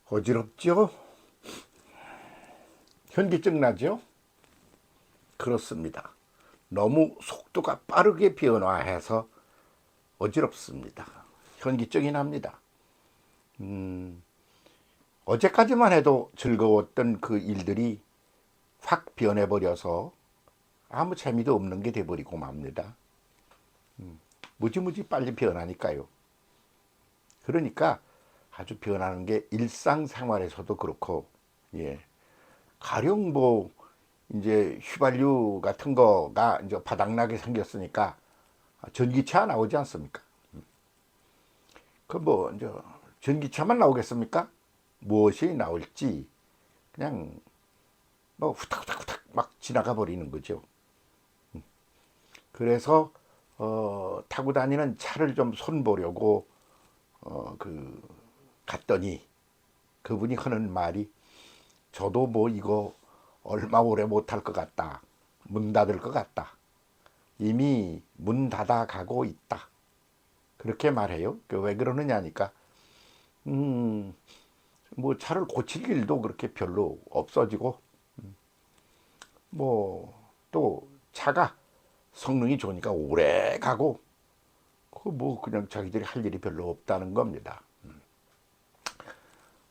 어지럽죠? 현기증 나죠? 그렇습니다. 너무 속도가 빠르게 변화해서 어지럽습니다. 현기증이 납니다. 어제까지만 해도 즐거웠던 그 일들이 확 변해버려서 아무 재미도 없는 게 돼버리고 맙니다. 무지무지 빨리 변하니까요. 그러니까 아주 변하는 게 일상생활에서도 그렇고, 예. 가령 뭐 이제 휘발유 같은 거가 이제 바닥나게 생겼으니까 전기차 나오지 않습니까? 그 뭐 이제 전기차만 나오겠습니까? 무엇이 나올지 그냥 뭐 후딱후딱후딱 막 지나가 버리는 거죠. 그래서 타고 다니는 차를 좀 손보려고 그 갔더니 그분이 하는 말이, 저도 뭐 이거 얼마 오래 못할 것 같다. 문 닫을 것 같다. 이미 문 닫아 가고 있다. 그렇게 말해요. 왜 그러느냐니까, 뭐 차를 고칠 일도 그렇게 별로 없어지고, 뭐 또 차가 성능이 좋으니까 오래 가고, 그 뭐 그냥 자기들이 할 일이 별로 없다는 겁니다.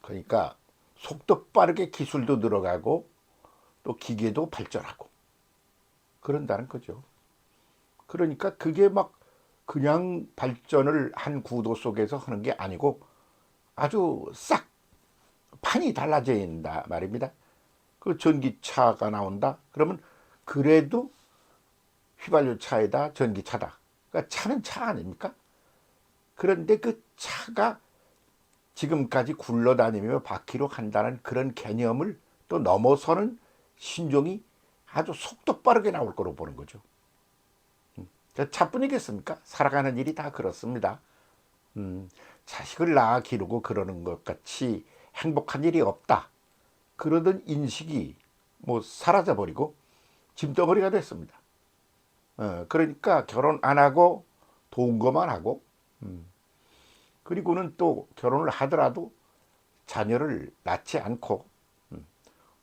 그러니까 속도 빠르게 기술도 늘어가고 또 기계도 발전하고 그런다는 거죠. 그러니까 그게 막 그냥 발전을 한 구도 속에서 하는 게 아니고 아주 싹 판이 달라져 있다 말입니다. 그 전기차가 나온다 그러면 그래도 휘발유 차에다 전기차다. 그러니까 차는 차 아닙니까? 그런데 그 차가 지금까지 굴러다니며 바퀴로 간다는 그런 개념을 또 넘어서는 신종이 아주 속도 빠르게 나올 거로 보는 거죠. 차뿐이겠습니까? 살아가는 일이 다 그렇습니다. 자식을 낳아 기르고 그러는 것 같이 행복한 일이 없다. 그러던 인식이 뭐 사라져 버리고 짐덩어리가 됐습니다. 그러니까 결혼 안 하고 도운 것만 하고, 그리고는 또 결혼을 하더라도 자녀를 낳지 않고,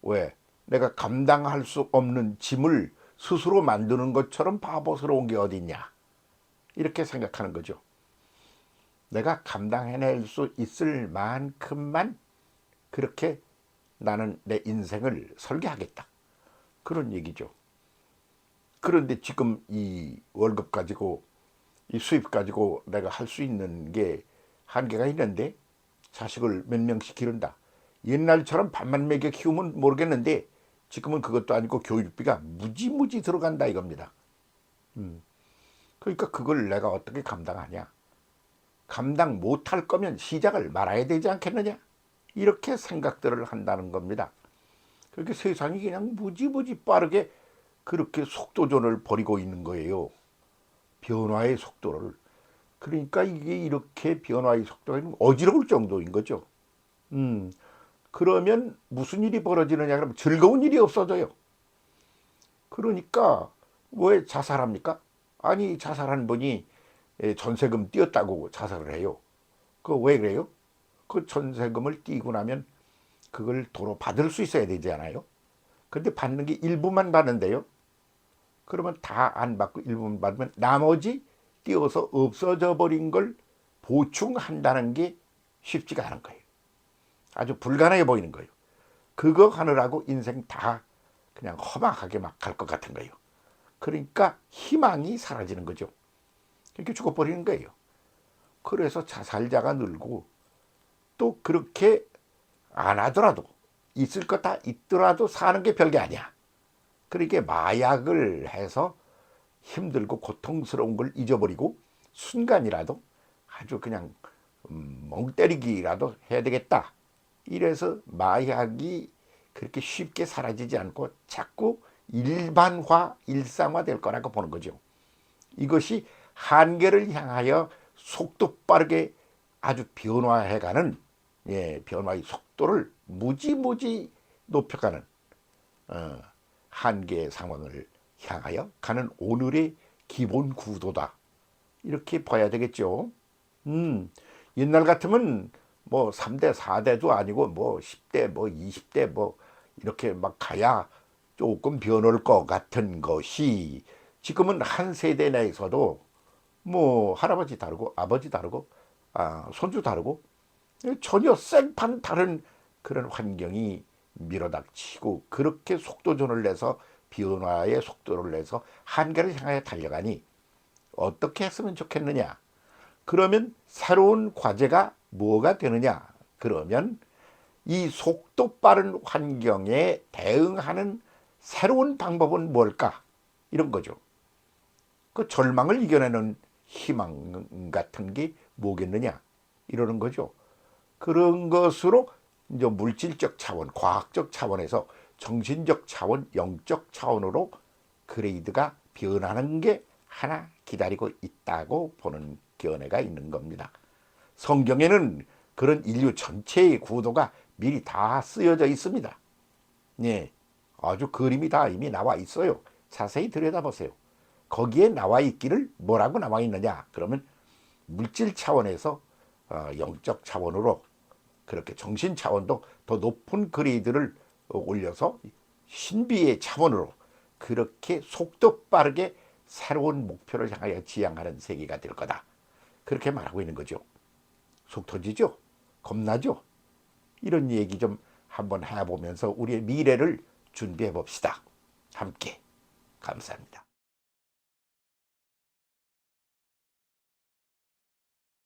왜? 내가 감당할 수 없는 짐을 스스로 만드는 것처럼 바보스러운 게 어딨냐, 이렇게 생각하는 거죠. 내가 감당해낼 수 있을 만큼만 그렇게 나는 내 인생을 설계하겠다, 그런 얘기죠. 그런데 지금 이 월급 가지고 이 수입 가지고 내가 할 수 있는 게 한계가 있는데 자식을 몇 명씩 기른다. 옛날처럼 밥만 먹여 키우면 모르겠는데 지금은 그것도 아니고 교육비가 무지무지 들어간다 이겁니다. 그러니까 그걸 내가 어떻게 감당하냐. 감당 못할 거면 시작을 말아야 되지 않겠느냐. 이렇게 생각들을 한다는 겁니다. 그렇게 세상이 그냥 무지무지 빠르게 그렇게 속도전을 벌이고 있는 거예요. 변화의 속도를. 그러니까 이게 이렇게 변화의 속도가 어지러울 정도인 거죠. 그러면 무슨 일이 벌어지느냐 그러면 즐거운 일이 없어져요. 그러니까 왜 자살합니까? 아니, 자살한 분이 전세금 띄었다고 자살을 해요. 그 왜 그래요? 그 전세금을 띄고 나면 그걸 도로 받을 수 있어야 되잖아요. 근데 받는 게 일부만 받는데요. 그러면 다 안 받고 일부만 받으면 나머지 띄어서 없어져 버린 걸 보충한다는 게 쉽지가 않은 거예요. 아주 불가능해 보이는 거예요. 그거 하느라고 인생 다 그냥 허망하게 막 갈 것 같은 거예요. 그러니까 희망이 사라지는 거죠. 이렇게 죽어버리는 거예요. 그래서 자살자가 늘고, 또 그렇게 안 하더라도 있을 것 다 있더라도 사는 게 별게 아니야. 그러니까 마약을 해서 힘들고 고통스러운 걸 잊어버리고 순간이라도 아주 그냥 멍 때리기라도 해야 되겠다. 이래서 마약이 그렇게 쉽게 사라지지 않고 자꾸 일반화, 일상화 될 거라고 보는 거죠. 이것이 한계를 향하여 속도 빠르게 아주 변화해가는, 변화의 속도를 무지무지 높여가는 한계 상황을 향하여 가는 오늘의 기본 구도다. 이렇게 봐야 되겠죠. 옛날 같으면 뭐 3대, 4대도 아니고 뭐 10대, 뭐 20대 뭐 이렇게 막 가야 조금 변할 것 같은 것이 지금은 한 세대 내에서도 뭐 할아버지 다르고 아버지 다르고 손주 다르고 전혀 생판 다른 그런 환경이 밀어닥치고 그렇게 속도전을 내서 변화의 속도를 내서 한계를 향해 달려가니 어떻게 했으면 좋겠느냐? 그러면 새로운 과제가 뭐가 되느냐? 그러면 이 속도 빠른 환경에 대응하는 새로운 방법은 뭘까? 이런 거죠. 그 절망을 이겨내는 희망 같은 게 뭐겠느냐? 이러는 거죠. 그런 것으로 이제 물질적 차원, 과학적 차원에서 정신적 차원, 영적 차원으로 그레이드가 변하는 게 하나 기다리고 있다고 보는 견해가 있는 겁니다. 성경에는 그런 인류 전체의 구도가 미리 다 쓰여져 있습니다. 예, 아주 그림이 다 이미 나와 있어요. 자세히 들여다보세요. 거기에 나와 있기를 뭐라고 나와 있느냐? 그러면 물질 차원에서 영적 차원으로 그렇게 정신 차원도 더 높은 그레이드를 올려서 신비의 차원으로 그렇게 속도 빠르게 새로운 목표를 향하여 지향하는 세계가 될 거다. 그렇게 말하고 있는 거죠. 속 터지죠? 겁나죠? 이런 얘기 좀 한번 해보면서 우리의 미래를 준비해 봅시다. 함께. 감사합니다.